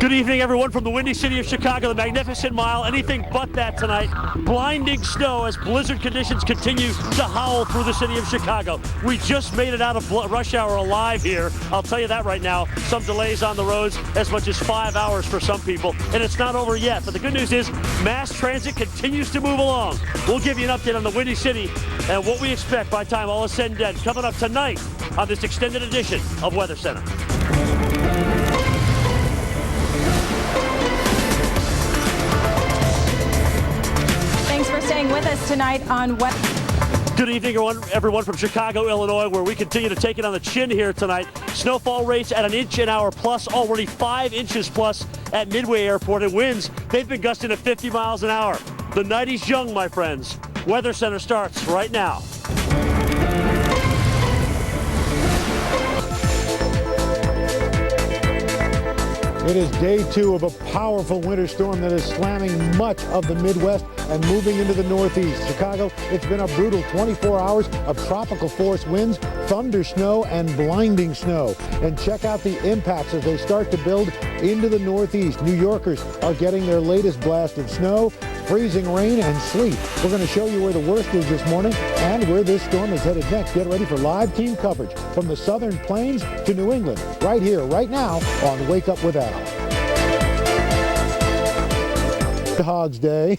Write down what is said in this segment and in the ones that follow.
Good evening, everyone, from the windy city of Chicago, the Magnificent Mile. Anything but that tonight. Blinding snow as blizzard conditions continue to howl through the city of Chicago. We just made it out of rush hour alive here. I'll tell you that right now. Some delays on the roads, as much as 5 hours for some people, and it's not over yet. But the good news is mass transit continues to move along. We'll give you an update on the windy city and what we expect by the time all is said and done. Coming up tonight on this extended edition of Weather Center. Staying with us tonight on what. Good evening, everyone from Chicago, Illinois, where we continue to take it on the chin here tonight. Snowfall rates at 1 inch an hour plus, already 5 inches plus at Midway Airport. And winds, they've been gusting at 50 miles an hour. The night is young, my friends. Weather Center starts right now. It is day 2 of a powerful winter storm that is slamming much of the Midwest and moving into the Northeast. Chicago, it's been a brutal 24 hours of tropical force winds, thunder snow, and blinding snow. And check out the impacts as they start to build into the Northeast. New Yorkers are getting their latest blast of snow, freezing rain, and sleet. We're going to show you where the worst is this morning and where this storm is headed next. Get ready for live team coverage from the Southern Plains to New England, right here, right now on Wake Up with Al. Groundhog Day.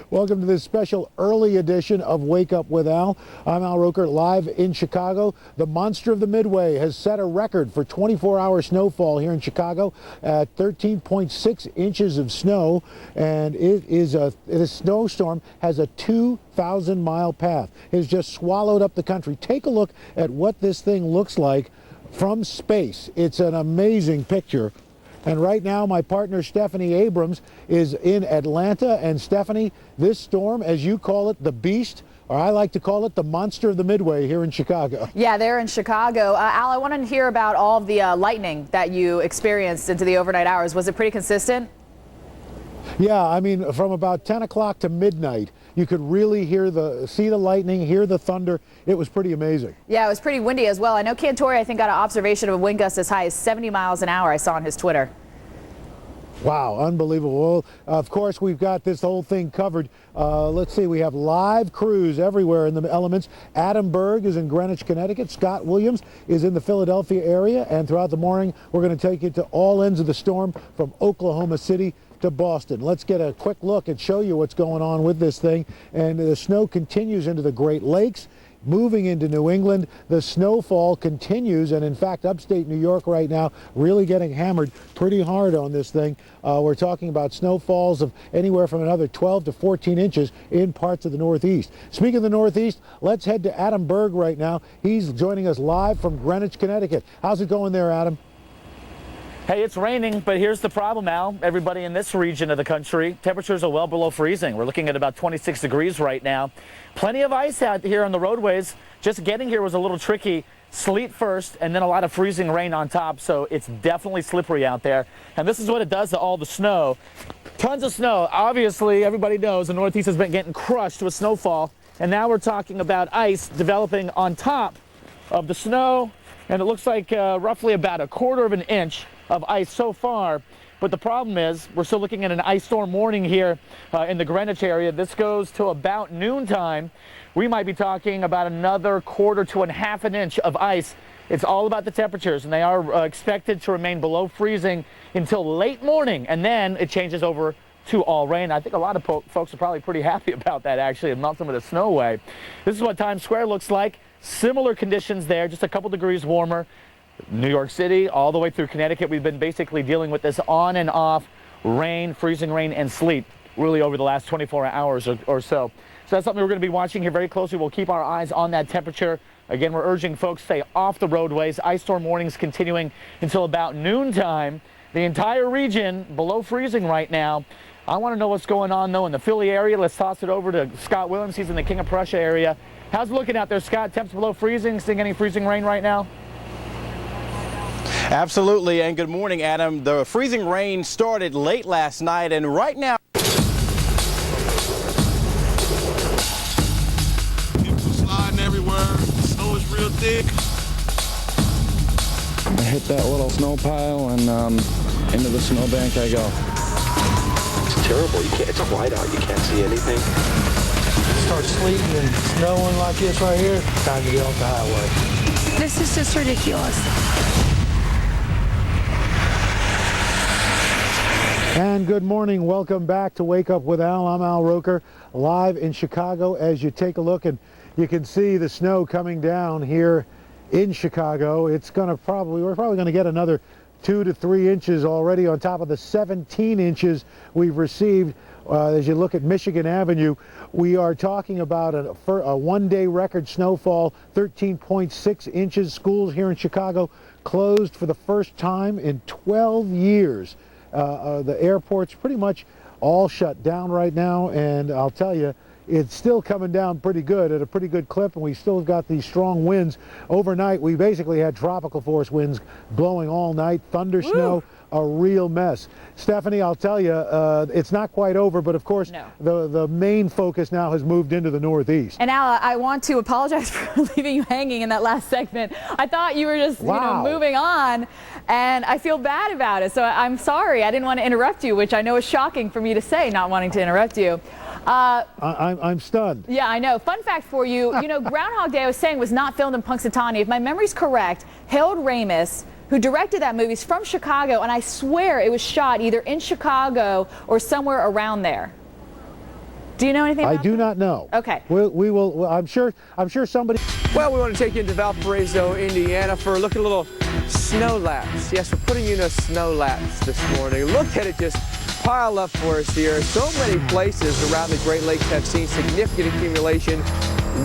Welcome to this special early edition of Wake Up with Al. I'm Al Roker, live in Chicago. The monster of the Midway has set a record for 24-hour snowfall here in Chicago at 13.6 inches of snow, and this snowstorm has a 2,000-mile path. It has just swallowed up the country. Take a look at what this thing looks like from space. It's an amazing picture. And right now, my partner, Stephanie Abrams, is in Atlanta. And Stephanie, this storm, as you call it, the beast, or I like to call it the monster of the Midway here in Chicago. Yeah, they're in Chicago. Al, I want to hear about all of the lightning that you experienced into the overnight hours. Was it pretty consistent? Yeah, I mean, from about 10 o'clock to midnight, you could really see the lightning, hear the thunder. It was pretty amazing. Yeah, it was pretty windy as well. I know Cantori, I think, got an observation of a wind gust as high as 70 miles an hour. I saw on his Twitter. Wow, unbelievable. Well, of course, we've got this whole thing covered. Let's see, we have live crews everywhere in the elements. Adam Berg is in Greenwich, Connecticut. Scott Williams is in the Philadelphia area. And throughout the morning, we're going to take you to all ends of the storm from Oklahoma City to Boston. Let's get a quick look and show you what's going on with this thing. And the snow continues into the Great Lakes. Moving into New England, the snowfall continues, and in fact, upstate New York right now really getting hammered pretty hard on this thing. We're talking about snowfalls of anywhere from another 12 to 14 inches in parts of the Northeast. Speaking of the Northeast, let's head to Adam Berg right now. He's joining us live from Greenwich, Connecticut. How's it going there, Adam? Hey, it's raining, but here's the problem, Al. Everybody in this region of the country, temperatures are well below freezing. We're looking at about 26 degrees right now. Plenty of ice out here on the roadways. Just getting here was a little tricky. Sleet first, and then a lot of freezing rain on top, so it's definitely slippery out there. And this is what it does to all the snow. Tons of snow. Obviously, everybody knows the Northeast has been getting crushed with snowfall, and now we're talking about ice developing on top of the snow, and it looks like roughly about 1/4 of an inch of ice so far. But the problem is we're still looking at an ice storm warning here in the Greenwich area. This goes to about noontime. We might be talking about another 1/4 to 1/2 an inch of ice. It's all about the temperatures, and they are expected to remain below freezing until late morning, and then it changes over to all rain. I think a lot of folks are probably pretty happy about that, actually, and melt some of the snow away. This is what Times Square looks like. Similar conditions there, just a couple degrees warmer. New York City, all the way through Connecticut, we've been basically dealing with this on and off rain, freezing rain, and sleet really over the last 24 hours or so. So that's something we're going to be watching here very closely. We'll keep our eyes on that temperature. Again, we're urging folks to stay off the roadways. Ice storm warnings continuing until about noontime. The entire region below freezing right now. I want to know what's going on, though, in the Philly area. Let's toss it over to Scott Williams. He's in the King of Prussia area. How's it looking out there, Scott? Temps below freezing? Seeing any freezing rain right now? Absolutely, and good morning, Adam. The freezing rain started late last night, and right now people sliding everywhere. The snow is real thick. I hit that little snow pile and Into the snowbank I go. It's terrible. You can't. It's a whiteout. You can't see anything. Start sleeting and snowing like this right here. Time to get off the highway. This is just ridiculous. And good morning. Welcome back to Wake Up with Al. I'm Al Roker, live in Chicago. As you take a look, and you can see the snow coming down here in Chicago. It's going to we're probably going to get another 2 to 3 inches already on top of the 17 inches we've received. As you look at Michigan Avenue, we are talking about a one-day record snowfall, 13.6 inches. Schools here in Chicago closed for the first time in 12 years. The airport's pretty much all shut down right now, and I'll tell you, it's still coming down pretty good at a pretty good clip, and we still got these strong winds. Overnight, we basically had tropical force winds blowing all night, thunder, snow, a real mess. Stephanie, I'll tell you, it's not quite over, but of course, the main focus now has moved into the Northeast. And Al, I want to apologize for leaving you hanging in that last segment. I thought you were just moving on, and I feel bad about it. So I'm sorry. I didn't want to interrupt you, which I know is shocking for me to say, not wanting to interrupt you. I'm stunned. Yeah, I know. Fun fact for you, Groundhog Day, I was saying, was not filmed in Punxsutawney. If my memory's correct, Harold Ramis, who directed that movie, is from Chicago, and I swear it was shot either in Chicago or somewhere around there. Do you know anything about I do not know. Okay. We will, I'm sure somebody... Well, we want to take you into Valparaiso, Indiana for a look at a little snow lapse. Yes, we're putting you in a snow lapse this morning. Look at it just pile up for us here. So many places around the Great Lakes have seen significant accumulation.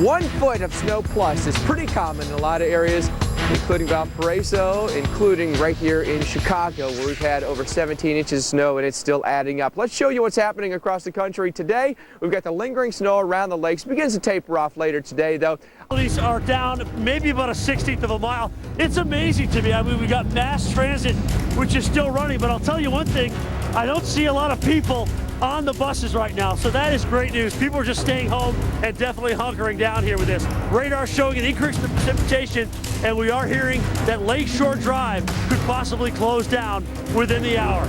1 foot of snow plus is pretty common in a lot of areas, including Valparaiso, including right here in Chicago, where we've had over 17 inches of snow, and it's still adding up. Let's show you what's happening across the country today. We've got the lingering snow around the lakes. It begins to taper off later today, though. These are down maybe about a 1/16 of a mile. It's amazing to me. I mean, we got mass transit, which is still running, but I'll tell you one thing, I don't see a lot of people on the buses right now, so that is great news. People are just staying home and definitely hunkering down here with this. Radar showing an increase in precipitation, and we are hearing that Lakeshore Drive could possibly close down within the hour.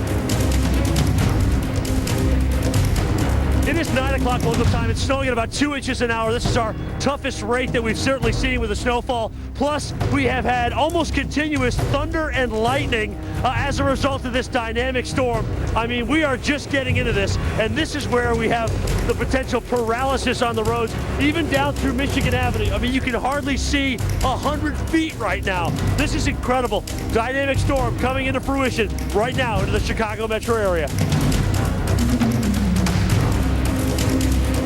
It is 9 o'clock local time. It's snowing at about 2 inches an hour. This is our toughest rate that we've certainly seen with the snowfall. Plus, we have had almost continuous thunder and lightning as a result of this dynamic storm. I mean, we are just getting into this, and this is where we have the potential paralysis on the roads, even down through Michigan Avenue. I mean, you can hardly see 100 feet right now. This is incredible. Dynamic storm coming into fruition right now into the Chicago metro area.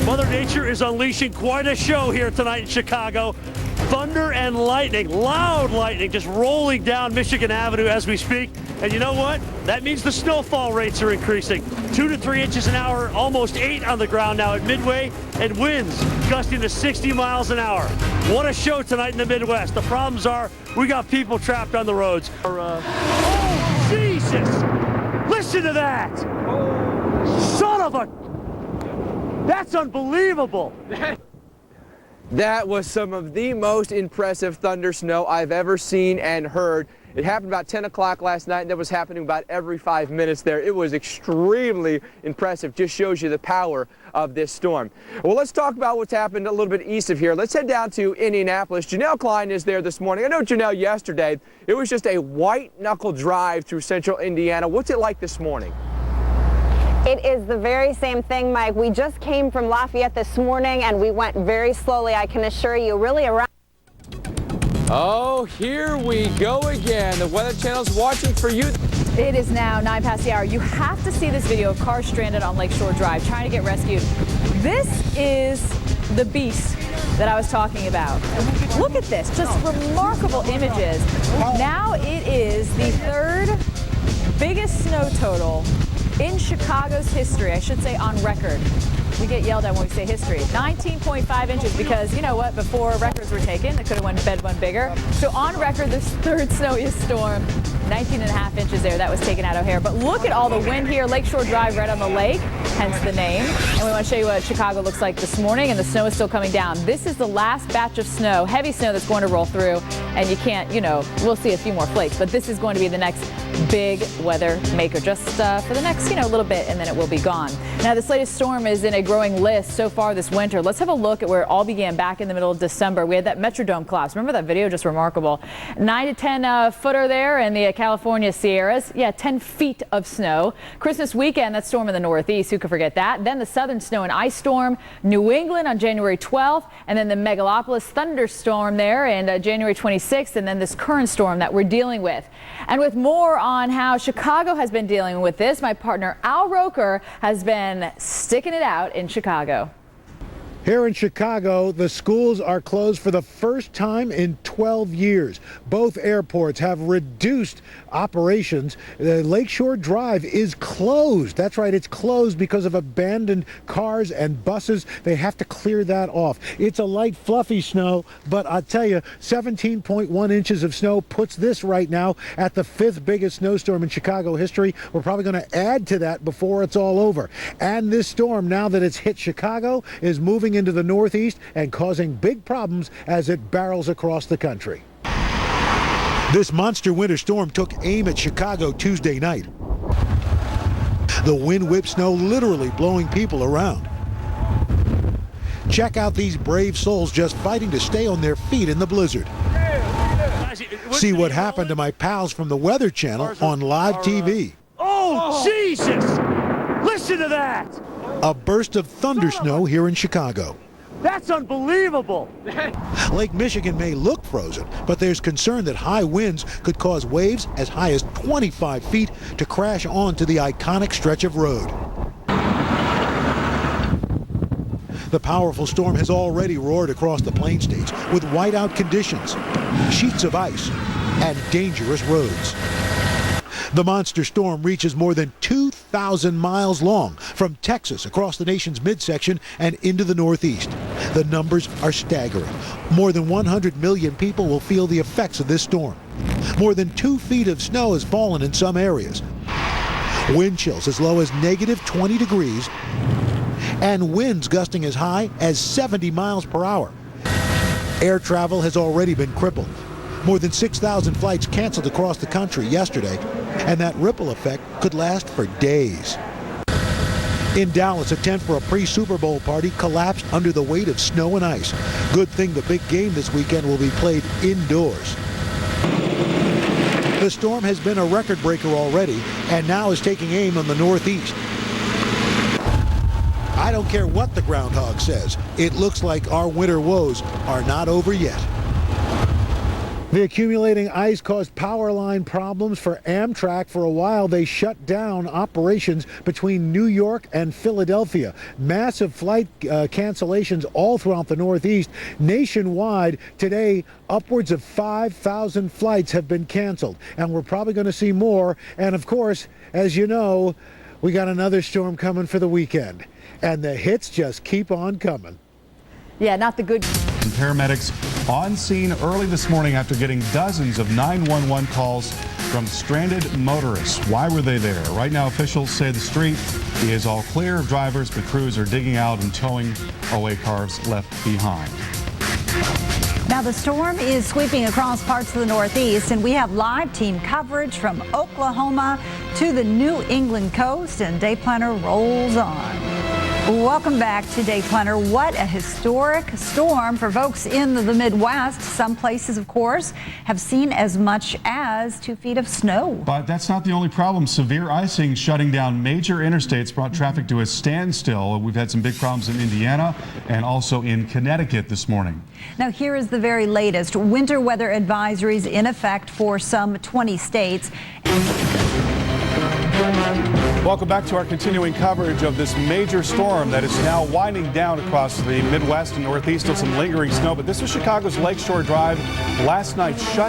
Mother Nature is unleashing quite a show here tonight in Chicago. Thunder and lightning, loud lightning, just rolling down Michigan Avenue as we speak. And you know what? That means the snowfall rates are increasing. 2 to 3 inches an hour, almost 8 on the ground now at Midway, and winds gusting to 60 miles an hour. What a show tonight in the Midwest. The problems are we got people trapped on the roads. Oh, Jesus! Listen to that! Son of a... That's unbelievable. That was some of the most impressive thunder snow I've ever seen and heard. It happened about 10 o'clock last night, and that was happening about every 5 minutes there. It was extremely impressive. Just shows you the power of this storm. Well, let's talk about what's happened a little bit east of here. Let's head down to Indianapolis. Janelle Klein is there this morning. I know Janelle yesterday, it was just a white knuckle drive through central Indiana. What's it like this morning? It is the very same thing, Mike. We just came from Lafayette this morning, and we went very slowly, I can assure you, really around. Oh, here we go again. The Weather Channel's watching for you. It is now 9 past the hour. You have to see this video of cars stranded on Lakeshore Drive trying to get rescued. This is the beast that I was talking about. Look at this, just remarkable images. Now it is the third biggest snow total in Chicago's history, I should say on record. We get yelled at when we say history. 19.5 inches because, you know what, before records were taken, they could have been one bigger. So on record, this third snowiest storm, 19.5 inches there, that was taken at O'Hare. But look at all the wind here, Lakeshore Drive right on the lake. hence the name. And we want to show you what Chicago looks like this morning, and the snow is still coming down. This is the last batch of snow, heavy snow that's going to roll through, and you can't, we'll see a few more flakes, but this is going to be the next big weather maker just for the next, little bit, and then it will be gone. Now, this latest storm is in a growing list so far this winter. Let's have a look at where it all began back in the middle of December. We had that Metrodome collapse. Remember that video? Just remarkable. 9 to 10 footer there in the California Sierras. Yeah, 10 feet of snow. Christmas weekend, that storm in the Northeast. Who could forget that? Then the southern snow and ice storm, New England on January 12th, and then the megalopolis thunderstorm there and January 26th, and then this current storm that we're dealing with. And with more on how Chicago has been dealing with this, my partner Al Roker has been sticking it out in Chicago. Here in Chicago, the schools are closed for the first time in 12 years. Both airports have reduced operations. The Lakeshore Drive is closed. That's right, it's closed because of abandoned cars and buses. They have to clear that off. It's a light, fluffy snow, but I'll tell you, 17.1 inches of snow puts this right now at the 5th biggest snowstorm in Chicago history. We're probably going to add to that before it's all over. And this storm, now that it's hit Chicago, is moving into the Northeast and causing big problems as it barrels across the country. This monster winter storm took aim at Chicago Tuesday night. The wind whipped snow literally blowing people around. Check out these brave souls just fighting to stay on their feet in the blizzard. See what happened to my pals from the Weather Channel on live TV. Oh, Jesus! Listen to that! A burst of thunder snow here in Chicago. That's unbelievable! Lake Michigan may look frozen, but there's concern that high winds could cause waves as high as 25 feet to crash onto the iconic stretch of road. The powerful storm has already roared across the Plain States with whiteout conditions, sheets of ice, and dangerous roads. The monster storm reaches more than 2,000 miles long from Texas across the nation's midsection and into the Northeast. The numbers are staggering. More than 100 million people will feel the effects of this storm. More than 2 feet of snow has fallen in some areas. Wind chills as low as -20 degrees and winds gusting as high as 70 miles per hour. Air travel has already been crippled. More than 6,000 flights canceled across the country yesterday, and that ripple effect could last for days. In Dallas, a tent for a pre-Super Bowl party collapsed under the weight of snow and ice. Good thing the big game this weekend will be played indoors. The storm has been a record breaker already, and now is taking aim on the Northeast. I don't care what the Groundhog says. It looks like our winter woes are not over yet. The accumulating ice caused power line problems for Amtrak. For a while, they shut down operations between New York and Philadelphia. Massive flight cancellations all throughout the Northeast. Nationwide, today, upwards of 5,000 flights have been canceled. And we're probably going to see more. And of course, as you know, we got another storm coming for the weekend. And the hits just keep on coming. Yeah, not the good. Paramedics on scene early this morning after getting dozens of 911 calls from stranded motorists. Why were they there? Right now, officials say the street is all clear of drivers, but crews are digging out and towing away cars left behind. Now, the storm is sweeping across parts of the Northeast, and we have live team coverage from Oklahoma to the New England coast, and Day Planner rolls on. Welcome back to Day Planner. What a historic storm for folks in the Midwest. Some places, of course, have seen as much as 2 feet of snow. But that's not the only problem. Severe icing shutting down major interstates brought traffic to a standstill. We've had some big problems in Indiana and also in Connecticut this morning. Now, here is the very latest. Winter weather advisories in effect for some 20 states. Welcome back to our continuing coverage of this major storm that is now winding down across the Midwest and Northeast. Still some lingering snow, but this was Chicago's Lakeshore Drive last night, shut